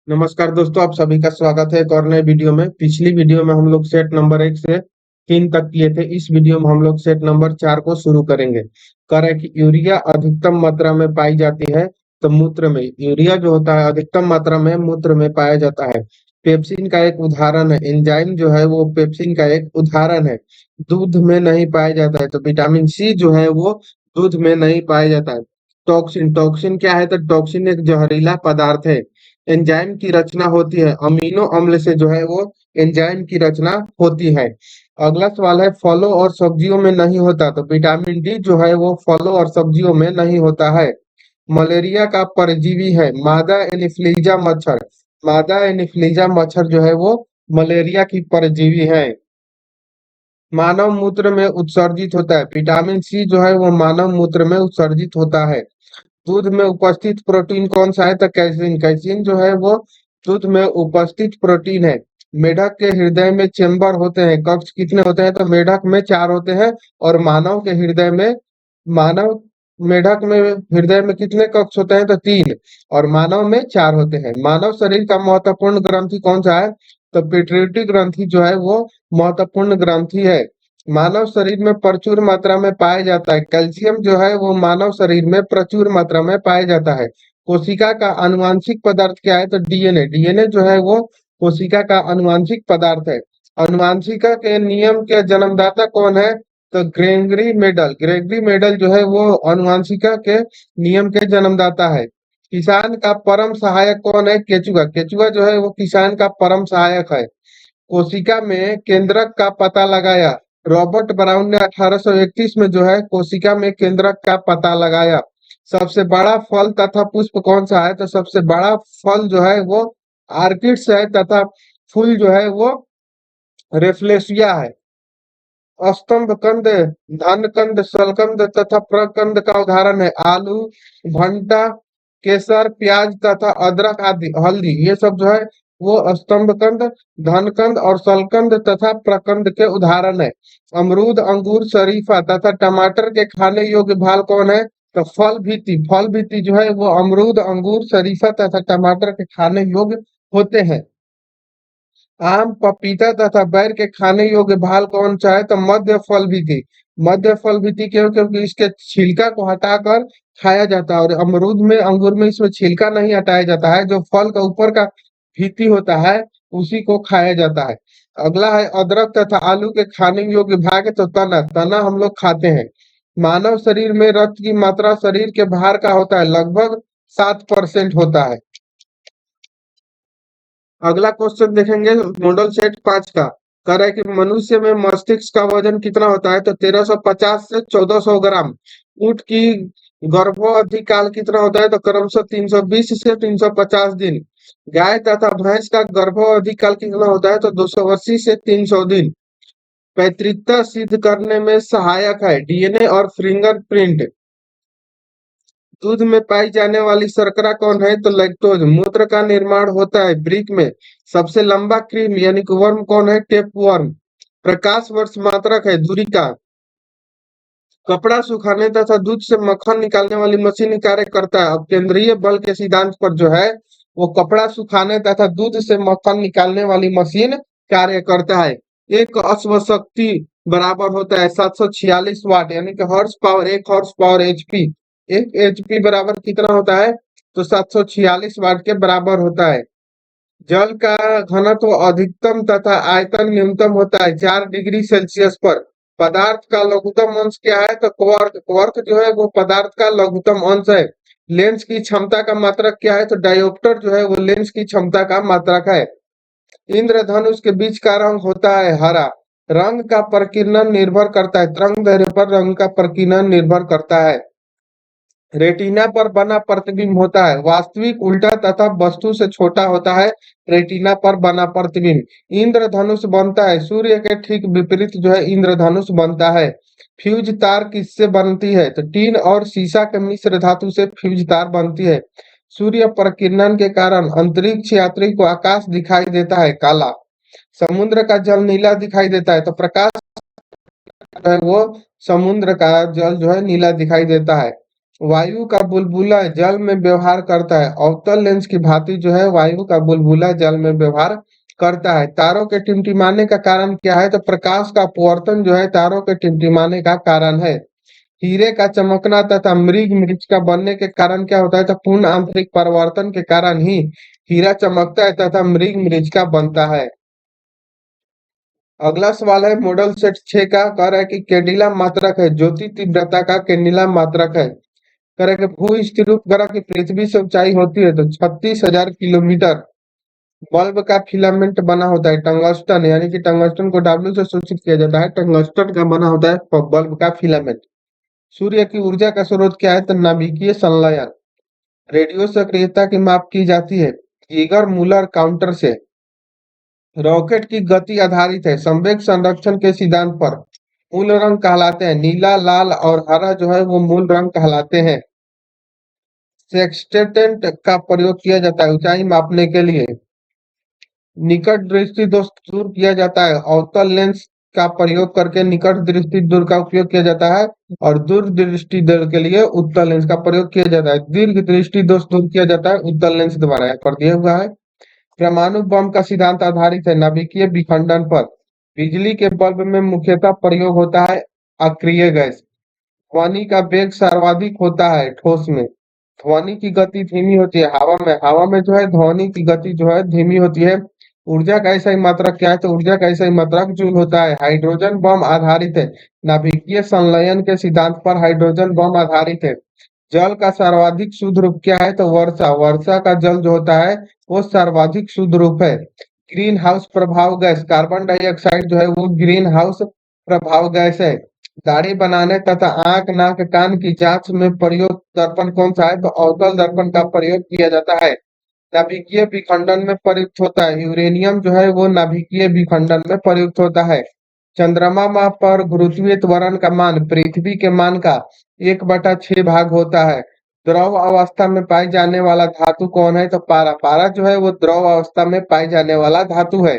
नमस्कार दोस्तों, आप सभी का स्वागत है एक और नए वीडियो में। पिछली वीडियो में हम लोग सेट नंबर 1 से 3 तक किए थे। इस वीडियो में हम लोग सेट नंबर 4 को शुरू करेंगे। कह रहे हैं कि यूरिया अधिकतम मात्रा में पाई जाती है तो मूत्र में। यूरिया जो होता है अधिकतम मात्रा में मूत्र में पाया जाता है। पेप्सिन का एक उदाहरण है, एंजाइम जो है वो पेप्सिन का एक उदाहरण है। दूध में नहीं पाया जाता है तो विटामिन सी जो है वो दूध में नहीं पाया जाता है। टॉक्सिन टॉक्सिन क्या है? तो टॉक्सिन एक जहरीला पदार्थ है। एंजाइम की रचना होती है, अमीनो अम्ल से जो है वो एंजाइम की रचना होती है। अगला सवाल है, फलों और सब्जियों में नहीं होता तो विटामिन डी जो है वो फलों और सब्जियों में नहीं होता है। मलेरिया का परजीवी है मादा एनिफ्लीजा मच्छर। मादा एनिफ्लीजा मच्छर जो है वो मलेरिया की परजीवी है। मानव मूत्र में उत्सर्जित होता है, विटामिन सी जो है वो मानव मूत्र में उत्सर्जित होता है। दूध में उपस्थित प्रोटीन कौन सा है? तो कैसीन। कैसीन जो है वो दूध में उपस्थित प्रोटीन है। मेढक के हृदय में चेम्बर होते हैं, कक्ष कितने होते हैं? तो मेढक में 4 होते हैं। और मानव के हृदय में मानव मेढक में हृदय में कितने कक्ष होते हैं? तो 3। और मानव में 4 होते हैं। मानव शरीर का महत्वपूर्ण ग्रंथि कौन सा है? तो पिट्यूटरी ग्रंथि जो है वो महत्वपूर्ण ग्रंथि है। मानव शरीर में प्रचुर मात्रा में पाया जाता है, कैल्शियम जो है वो मानव शरीर में प्रचुर मात्रा में पाया जाता है। कोशिका का आनुवांशिक पदार्थ क्या है? तो डीएनए। डीएनए जो है वो कोशिका का आनुवांशिक पदार्थ है। आनुवांशिका के नियम के जन्मदाता कौन है? तो ग्रेगरी मेडल। ग्रेगरी मेडल जो है वो आनुवांशिका के नियम के जन्मदाता है। किसान का परम सहायक कौन है? केचुआ। केचुआ जो है वो किसान का परम सहायक है। कोशिका में केंद्रक का पता लगाया। रॉबर्ट ब्राउन ने 1831 में जो है कोशिका में केंद्रक का पता लगाया। सबसे बड़ा फल तथा पुष्प कौन सा है? तो सबसे बड़ा फल जो है वो आर्किड्स है तथा फूल जो है वो रेफ्लेशिया है। स्तंभ कंद, धन कंद, शलकंद तथा प्रकंद का उदाहरण है आलू, भंटा, केसर, प्याज तथा अदरक आदि, हल्दी, ये सब जो है वो स्तंभ कंद, धन कंद और शलकंद तथा प्रकंद के उदाहरण है। अमरूद, अंगूर, शरीफा तथा टमाटर के खाने योग्य भाग कौन है? तो फल भीति। फल भीति जो है वो अमरूद, अंगूर, शरीफा तथा टमाटर के खाने योग्य होते हैं। आम, पपीता तथा बैर के खाने योग्य भाग कौन सा है? तो मध्य फल भी थी। मध्य फल भी थी क्यों? क्योंकि इसके छिलका को हटाकर खाया जाता है। और अमरूद में, अंगूर में इसमें छिलका नहीं हटाया जाता है, जो फल का ऊपर का भीति होता है उसी को खाया जाता है। अगला है, अदरक तथा आलू के खाने योग्य भाग है तो तना। तना हम लोग खाते हैं। मानव शरीर में रक्त की मात्रा शरीर के बाहर का होता है, लगभग 7% होता है। अगला क्वेश्चन देखेंगे मॉडल सेट 5 का। कह रहा है कि मनुष्य में मस्तिष्क का वजन कितना होता है? तो 1350 से 1400 ग्राम। ऊंट की गर्भावधि काल कितना होता है? तो क्रमशः 320 से 350 दिन। गाय तथा भैंस का गर्भावधि काल कितना होता है? तो 280 से 300 दिन। पैतृकता सिद्ध करने में सहायक है डीएनए और फिंगरप्रिंट। दूध में पाई जाने वाली शर्करा कौन है? तो लैक्टोज। मूत्र का निर्माण होता है वृक्क में। सबसे लंबा क्रीम यानी कि वर्म कौन है? Tape worm. प्रकाश वर्ष मात्रक है दूरी का। कपड़ा सुखाने तथा दूध से मक्खन निकालने वाली मशीन कार्य करता है। अब केंद्रीय बल के सिद्धांत पर जो है वो कपड़ा सुखाने तथा दूध से मक्खन निकालने वाली मशीन कार्य करता है। एक अश्व शक्ति बराबर होता है 746 वाट यानी कि हॉर्स पावर। एक हॉर्स पावर एचपी, एक एचपी बराबर कितना होता है? तो 746 वाट के बराबर होता है। जल का घनत्व अधिकतम तथा आयतन न्यूनतम होता है 4 डिग्री सेल्सियस पर। पदार्थ का लघुत्तम अंश क्या है? तो क्वार्क। क्वार्क जो है वो पदार्थ का लघुत्तम अंश है। लेंस की क्षमता का मात्रक क्या है? तो डायोप्टर जो है वो लेंस की क्षमता का मात्रक है। इंद्रधनुष के बीच का रंग होता है हरा। रंग का प्रकीर्णन निर्भर करता है, तरंग दैर्ध्य पर रंग का प्रकीर्णन निर्भर करता है। रेटिना पर बना प्रतिबिंब होता है वास्तविक, उल्टा तथा वस्तु से छोटा होता है रेटिना पर बना प्रतिबिंब। इंद्रधनुष बनता है सूर्य के ठीक विपरीत जो है इंद्रधनुष बनता है। फ्यूज तार किससे बनती है? तो टीन और सीसा के मिश्र धातु से फ्यूज तार बनती है। सूर्य प्रकीर्णन के कारण अंतरिक्ष यात्री को आकाश दिखाई देता है काला। समुद्र का जल नीला दिखाई देता है तो प्रकाश जो है वो समुद्र का जल जो है नीला दिखाई देता है। वायु का बुलबुला जल में व्यवहार करता है। अवतल लेंस की भांति जो है वायु का बुलबुला जल में व्यवहार करता है। तारों के टिमटिमाने का कारण क्या है? तो प्रकाश का अपवर्तन जो है तारों के टिमटिमाने का कारण है। हीरे का चमकना तथा मृग मृच का बनने के कारण क्या होता है? तो पूर्ण आंतरिक परिवर्तन के कारण ही हीरा चमकता है तथा मृग मृच का बनता है। अगला सवाल है मॉडल सेट 6 का। कह रहा है कि कैंडिला मात्रक है, ज्योति तीव्रता का कैंडिला मात्रक है। कह रहा है कि भू स्थिर ग्रह की पृथ्वी से ऊंचाई होती है तो 36,000 किलोमीटर। बल्ब का फिलामेंट बना होता है टंगस्टन, यानी कि टंगस्टन को डब्ल्यू से सूचित किया जाता है। टंगस्टन का बना होता है बल्ब का फिलामेंट। सूर्य की ऊर्जा का स्रोत क्या है? तो नाभिकीय संलयन। रेडियो सक्रियता की माप की जाती है गीगर मूलर काउंटर से। रॉकेट की गति आधारित है संवेग संरक्षण के सिद्धांत पर। मूल रंग कहलाते हैं नीला, लाल और हरा जो है वो मूल रंग कहलाते हैं। सेक्सटेंट का प्रयोग किया जाता है ऊंचाई मापने के लिए। निकट दृष्टि दोष दूर किया जाता है अवतल लेंस का प्रयोग करके निकट दृष्टि दूर का उपयोग किया जाता है, और दूर दृष्टि दूर के लिए उत्तल लेंस का प्रयोग किया जाता है। दीर्घ दृष्टि दोष दूर किया जाता है उत्तल लेंस द्वारा। यहाँ पर दिया हुआ है। परमाणु बम का सिद्धांत आधारित है नाभिकीय विखंडन पर। बिजली के बल्ब में मुख्यतः प्रयोग होता है अक्रिय गैस। ध्वनि का वेग सर्वाधिक होता है ठोस में। ध्वनि की गति धीमी होती है हवा में। हवा में जो है ध्वनि की गति जो है धीमी होती है। ऊर्जा का ऐसा ही मात्रक क्या है? तो ऊर्जा का ऐसा ही मात्रक जूल होता है। हाइड्रोजन बम आधारित है नाभिकीय संलयन के सिद्धांत पर। हाइड्रोजन बम आधारित है। जल का सर्वाधिक शुद्ध रूप क्या है? तो वर्षा। वर्षा का जल जो होता है वो सर्वाधिक शुद्ध रूप है। ग्रीन हाउस प्रभाव गैस कार्बन डाइऑक्साइड जो है वो ग्रीन हाउस प्रभाव गैस है। दाढ़ी बनाने तथा आंख नाक कान की जांच में प्रयोग दर्पण कौन सा है? तो अवतल दर्पण का प्रयोग किया जाता है। नाभिकीय विखंडन में प्रयुक्त होता है यूरेनियम जो है वो नाभिकीय विखंडन में प्रयुक्त होता है। चंद्रमा पर गुरुत्वीय त्वरण का मान पृथ्वी के मान का 1/6 भाग होता है। द्रव अवस्था में पाई जाने वाला धातु कौन है? तो पारा। पारा जो है वो द्रव अवस्था में पाई जाने वाला धातु है।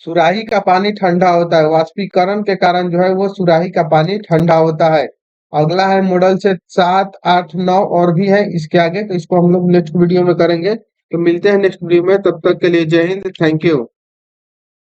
सुराही का पानी ठंडा होता है वाष्पीकरण के कारण जो है वो सुराही का पानी ठंडा होता है। अगला है मॉडल से 7, 8, 9 और भी है इसके आगे, तो इसको हम लोग नेक्स्ट वीडियो में करेंगे। तो मिलते हैं नेक्स्ट वीडियो में, तब तक के लिए जय हिंद, थैंक यू।